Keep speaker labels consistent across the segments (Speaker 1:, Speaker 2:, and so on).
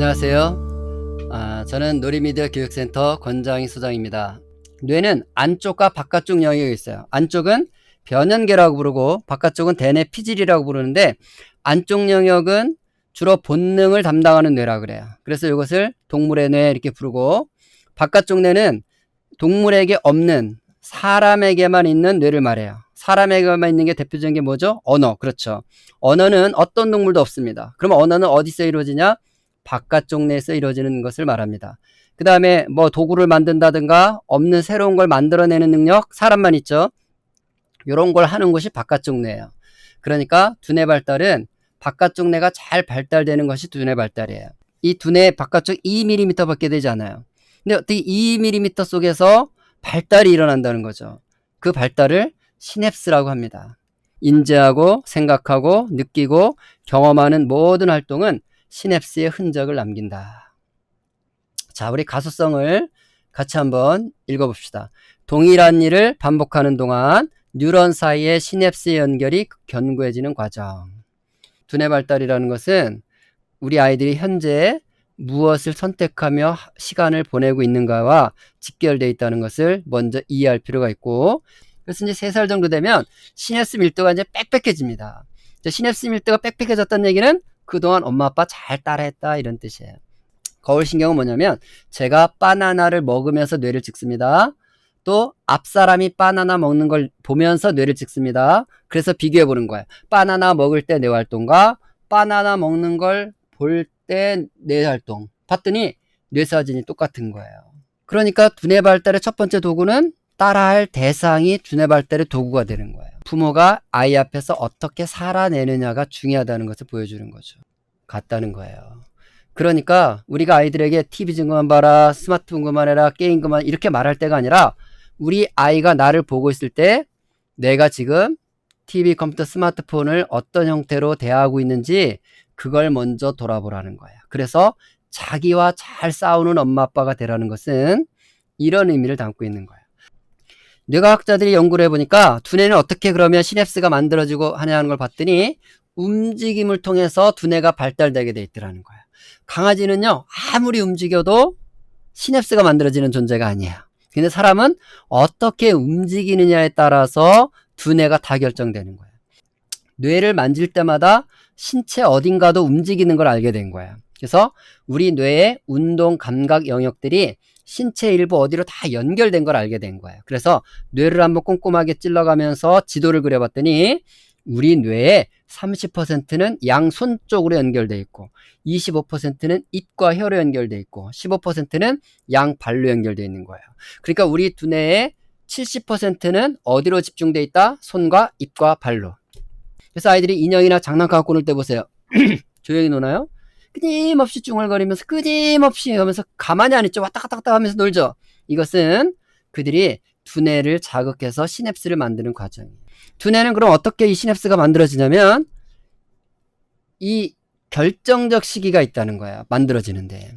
Speaker 1: 안녕하세요. 저는 놀이미디어 교육센터 권장희 소장입니다. 뇌는 안쪽과 바깥쪽 영역이 있어요. 안쪽은 변연계라고 부르고 바깥쪽은 대뇌 피질이라고 부르는데, 안쪽 영역은 주로 본능을 담당하는 뇌라 그래요. 그래서 이것을 동물의 뇌 이렇게 부르고, 바깥쪽 뇌는 동물에게 없는 사람에게만 있는 뇌를 말해요. 사람에게만 있는 게 대표적인 게 뭐죠? 언어. 그렇죠. 언어는 어떤 동물도 없습니다. 그럼 언어는 어디서 이루어지냐? 바깥쪽 뇌에서 이루어지는 것을 말합니다. 그 다음에 뭐 도구를 만든다든가 없는 새로운 걸 만들어내는 능력, 사람만 있죠. 이런 걸 하는 것이 바깥쪽 뇌예요. 그러니까 두뇌 발달은 바깥쪽 뇌가 잘 발달되는 것이 두뇌 발달이에요. 이 두뇌 바깥쪽 2mm 밖에 되지 않아요. 근데 어떻게 2mm 속에서 발달이 일어난다는 거죠. 그 발달을 시냅스라고 합니다. 인지하고 생각하고 느끼고 경험하는 모든 활동은 시냅스의 흔적을 남긴다. 자, 우리 가소성을 같이 한번 읽어봅시다. 동일한 일을 반복하는 동안 뉴런 사이의 시냅스의 연결이 견고해지는 과정. 두뇌 발달이라는 것은 우리 아이들이 현재 무엇을 선택하며 시간을 보내고 있는가와 직결되어 있다는 것을 먼저 이해할 필요가 있고, 그래서 이제 3살 정도 되면 시냅스 밀도가 이제 빽빽해집니다. 시냅스 밀도가 빽빽해졌다는 얘기는 그동안 엄마 아빠 잘 따라했다, 이런 뜻이에요. 거울신경은 뭐냐면, 제가 바나나를 먹으면서 뇌를 찍습니다. 또 앞사람이 바나나 먹는 걸 보면서 뇌를 찍습니다. 그래서 비교해 보는 거예요. 바나나 먹을 때 뇌 활동과 바나나 먹는 걸 볼 때 뇌 활동 봤더니 뇌 사진이 똑같은 거예요. 그러니까 두뇌 발달의 첫 번째 도구는 따라할 대상이 두뇌 발달의 도구가 되는 거예요. 부모가 아이 앞에서 어떻게 살아내느냐가 중요하다는 것을 보여주는 거죠. 같다는 거예요. 그러니까 우리가 아이들에게 TV 좀 그만 봐라, 스마트폰 그만해라, 게임 그만, 이렇게 말할 때가 아니라, 우리 아이가 나를 보고 있을 때 내가 지금 TV, 컴퓨터, 스마트폰을 어떤 형태로 대하고 있는지 그걸 먼저 돌아보라는 거예요. 그래서 자기와 잘 싸우는 엄마 아빠가 되라는 것은 이런 의미를 담고 있는 거예요. 뇌과학자들이 연구를 해보니까 두뇌는 어떻게 그러면 시냅스가 만들어지고 하냐는 걸 봤더니 움직임을 통해서 두뇌가 발달되게 돼 있더라는 거예요. 강아지는요, 아무리 움직여도 시냅스가 만들어지는 존재가 아니에요. 근데 사람은 어떻게 움직이느냐에 따라서 두뇌가 다 결정되는 거예요. 뇌를 만질 때마다 신체 어딘가도 움직이는 걸 알게 된 거예요. 그래서 우리 뇌의 운동 감각 영역들이 신체 일부 어디로 다 연결된 걸 알게 된 거예요. 그래서 뇌를 한번 꼼꼼하게 찔러가면서 지도를 그려봤더니 우리 뇌의 30%는 양손 쪽으로 연결되어 있고, 25%는 입과 혀로 연결되어 있고, 15%는 양발로 연결되어 있는 거예요. 그러니까 우리 두뇌의 70%는 어디로 집중되어 있다? 손과 입과 발로. 그래서 아이들이 인형이나 장난감 갖고 놀 때 보세요. 조용히 노나요? 끊임없이 중얼거리면서 끊임없이 하면서 가만히 안 있죠. 왔다 갔다 갔다 하면서 놀죠. 이것은 그들이 두뇌를 자극해서 시냅스를 만드는 과정이에요. 두뇌는 그럼 어떻게 이 시냅스가 만들어지냐면, 이 결정적 시기가 있다는 거예요. 만들어지는데.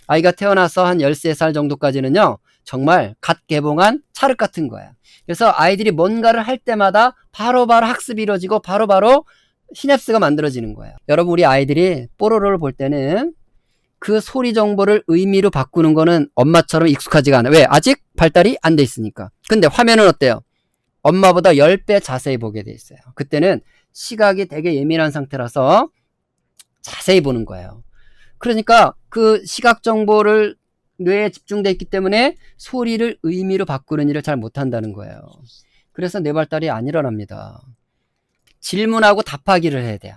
Speaker 1: 아이가 태어나서 한 13살 정도까지는요, 정말 갓 개봉한 찰흙 같은 거예요. 그래서 아이들이 뭔가를 할 때마다 바로바로 학습이 이루어지고 바로바로 시냅스가 만들어지는 거예요. 여러분, 우리 아이들이 뽀로로를 볼 때는 그 소리 정보를 의미로 바꾸는 거는 엄마처럼 익숙하지가 않아요. 왜? 아직 발달이 안 돼 있으니까. 근데 화면은 어때요? 엄마보다 10배 자세히 보게 돼 있어요. 그때는 시각이 되게 예민한 상태라서 자세히 보는 거예요. 그러니까 그 시각 정보를 뇌에 집중되어 있기 때문에 소리를 의미로 바꾸는 일을 잘 못한다는 거예요. 그래서 뇌 발달이 안 일어납니다. 질문하고 답하기를 해야 돼요.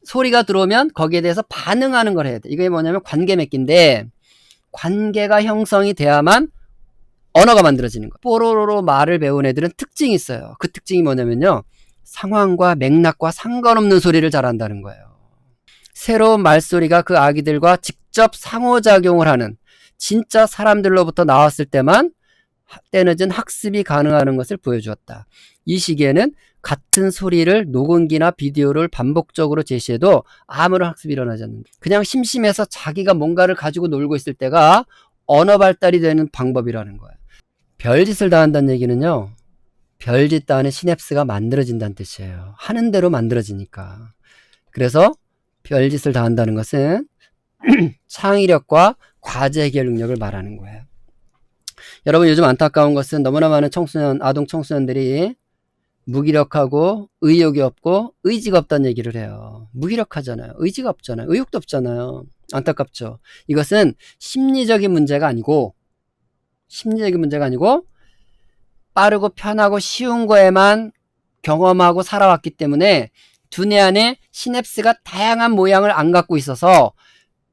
Speaker 1: 소리가 들어오면 거기에 대해서 반응하는 걸 해야 돼. 이게 뭐냐면 관계 맺기인데, 관계가 형성이 돼야만 언어가 만들어지는 거예요. 뽀로로로 말을 배운 애들은 특징이 있어요. 그 특징이 뭐냐면요, 상황과 맥락과 상관없는 소리를 잘한다는 거예요. 새로운 말소리가 그 아기들과 직접 상호작용을 하는, 진짜 사람들로부터 나왔을 때만 때늦은 학습이 가능한 것을 보여주었다. 이 시기에는 같은 소리를 녹음기나 비디오를 반복적으로 제시해도 아무런 학습이 일어나지 않는다. 그냥 심심해서 자기가 뭔가를 가지고 놀고 있을 때가 언어 발달이 되는 방법이라는 거예요. 별짓을 다 한다는 얘기는요, 별짓 다 하는 시냅스가 만들어진다는 뜻이에요. 하는 대로 만들어지니까. 그래서 별짓을 다 한다는 것은 창의력과 과제 해결 능력을 말하는 거예요. 여러분, 요즘 안타까운 것은 너무나 많은 아동 청소년들이 무기력하고 의욕이 없고 의지가 없다는 얘기를 해요. 무기력하잖아요. 의지가 없잖아요. 의욕도 없잖아요. 안타깝죠. 이것은 심리적인 문제가 아니고 빠르고 편하고 쉬운 거에만 경험하고 살아왔기 때문에 두뇌 안에 시냅스가 다양한 모양을 안 갖고 있어서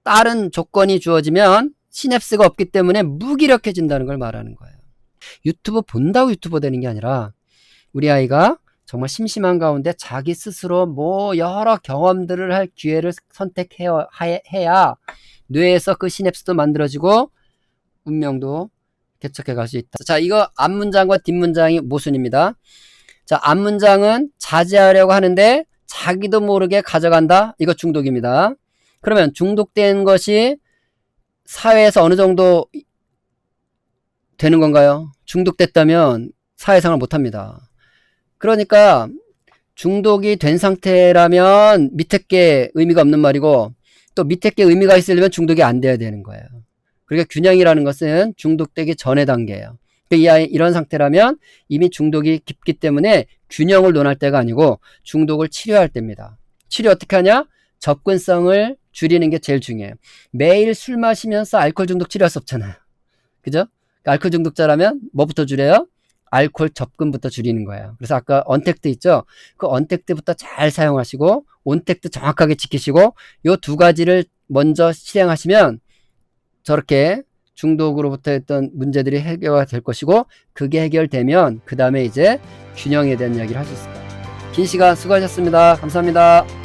Speaker 1: 다른 조건이 주어지면 시냅스가 없기 때문에 무기력해진다는 걸 말하는 거예요. 유튜브 본다고 유튜버 되는 게 아니라 우리 아이가 정말 심심한 가운데 자기 스스로 여러 경험들을 할 기회를 선택해야 뇌에서 그 시냅스도 만들어지고 운명도 개척해 갈 수 있다. 자, 이거 앞문장과 뒷문장이 모순입니다. 자, 앞문장은 자제하려고 하는데 자기도 모르게 가져간다. 이거 중독입니다. 그러면 중독된 것이 사회에서 어느 정도 되는 건가요? 중독됐다면 사회생활 못합니다. 그러니까 중독이 된 상태라면 밑에 게 의미가 없는 말이고 또 밑에 게 의미가 있으려면 중독이 안 돼야 되는 거예요. 그러니까 균형이라는 것은 중독되기 전의 단계예요. 이 아이 이런 상태라면 이미 중독이 깊기 때문에 균형을 논할 때가 아니고 중독을 치료할 때입니다. 치료 어떻게 하냐? 접근성을 줄이는 게 제일 중요해요. 매일 술 마시면서 알코올 중독 치료할 수 없잖아요. 그죠? 알코올 중독자라면 뭐부터 줄여요? 알코올 접근부터 줄이는 거예요. 그래서 아까 언택트 있죠? 그 언택트부터 잘 사용하시고 온택트 정확하게 지키시고 요 두 가지를 먼저 실행하시면 저렇게 중독으로부터 했던 문제들이 해결이 될 것이고 그게 해결되면 그 다음에 이제 균형에 대한 이야기를 할 수 있을 거예요. 긴 시간 수고하셨습니다. 감사합니다.